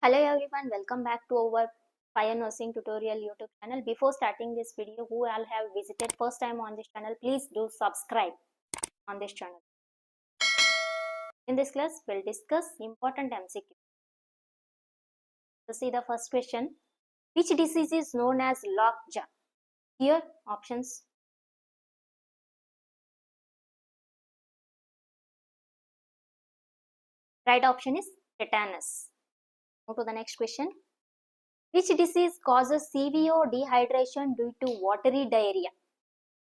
Hello everyone, welcome back to our fire nursing tutorial YouTube channel. Before starting this video, who all have visited first time on this channel, please do subscribe on this channel. In this class, we'll discuss important MCQ. To see the first question, which disease is known as lockjaw? Here, options. Right option is tetanus. Move to the next question. Which disease causes severe dehydration due to watery diarrhea?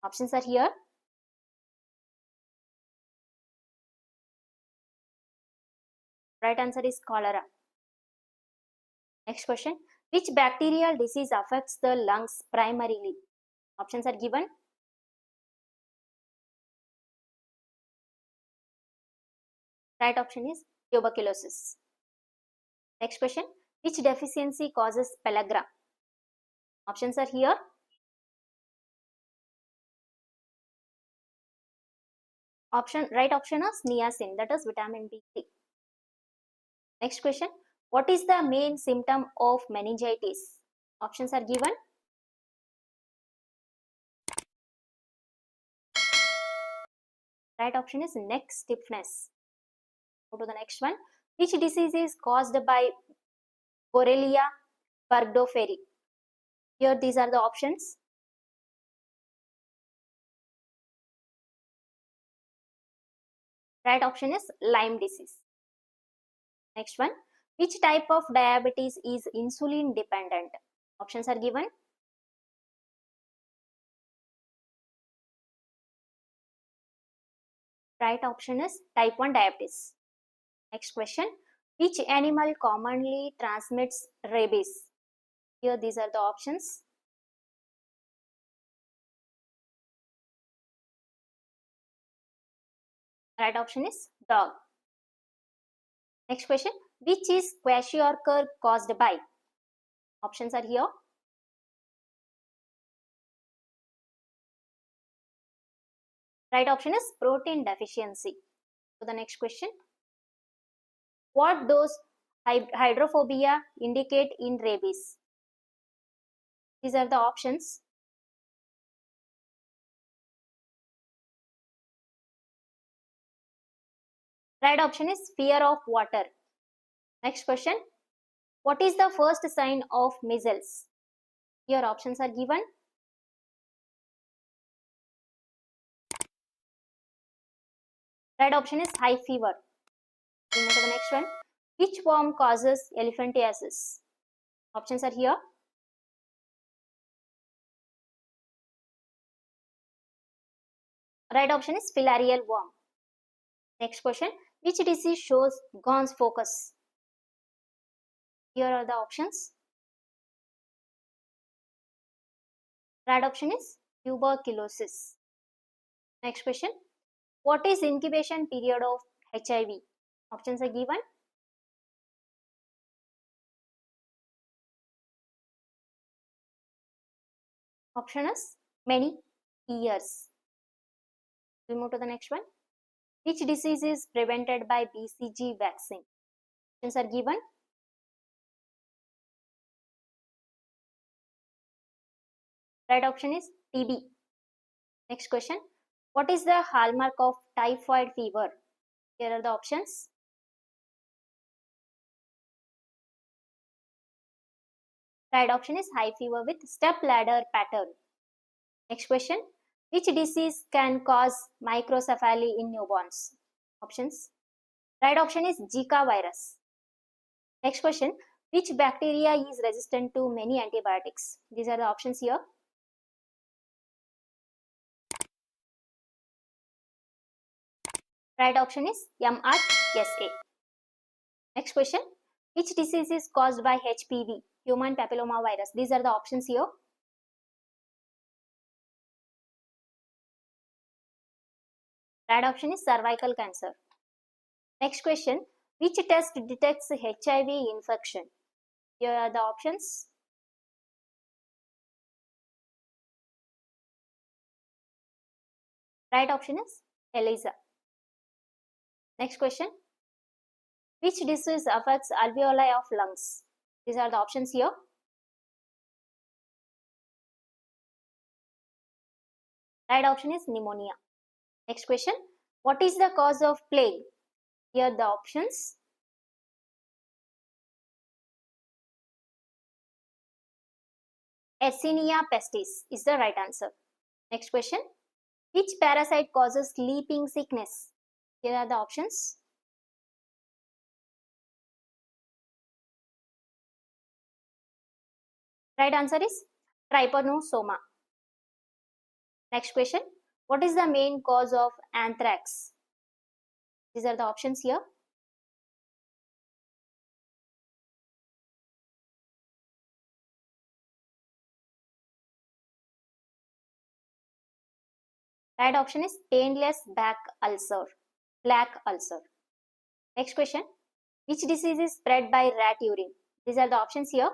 Options are here. Right answer is cholera. Next question. Which bacterial disease affects the lungs primarily? Options are given. Right option is tuberculosis. Next question. Which deficiency causes pellagra? Options are here. Right option is niacin, that is vitamin B3. Next question. What is the main symptom of meningitis? Options are given. Right option is neck stiffness. Go to the next one. Which disease is caused by Borrelia burgdorferi? Here these are the options. Right option is Lyme disease. Next one. Which type of diabetes is insulin dependent? Options are given. Right option is type 1 diabetes. Next question. Which animal commonly transmits rabies? Here these are the options. Right option is dog. Next question. Which is kwashiorkor caused by? Options are here. Right option is protein deficiency. So the next question. What does hydrophobia indicate in rabies? These are the options. Right option is fear of water. Next question. What is the first sign of measles? Here options are given. Right option is high fever. We move to the next one. Which worm causes elephantiasis? Options are here. Right option is filarial worm. Next question. Which disease shows Gons focus? Here are the options. Right option is tuberculosis. Next question. What is incubation period of HIV? Options are given. Option is many years. We move to the next one. Which disease is prevented by BCG vaccine? Options are given. Right option is TB. Next question. What is the hallmark of typhoid fever? Here are the options. Right option is high fever with step ladder pattern. Next question. Which disease can cause microcephaly in newborns? Options. Right option is Zika virus. Next question. Which bacteria is resistant to many antibiotics? These are the options here. Right option is MRSA. Next question. Which disease is caused by HPV, human papilloma virus? These are the options here. Right option is cervical cancer. Next question. Which test detects HIV infection? Here are the options. Right option is ELISA. Next question. Which disease affects alveoli of lungs? These are the options here. Right option is pneumonia. Next question. What is the cause of plague? Here the options. Yersinia pestis is the right answer. Next question. Which parasite causes sleeping sickness? Here are the options. Right answer is trypanosoma. Next question. What is the main cause of anthrax? These are the options here. Right option is painless back ulcer, black ulcer. Next question. Which disease is spread by rat urine? These are the options here.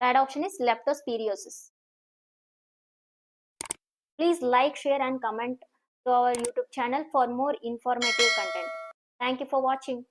Right option is leptospirosis. Please like, share and comment to our YouTube channel for more informative content. Thank you for watching.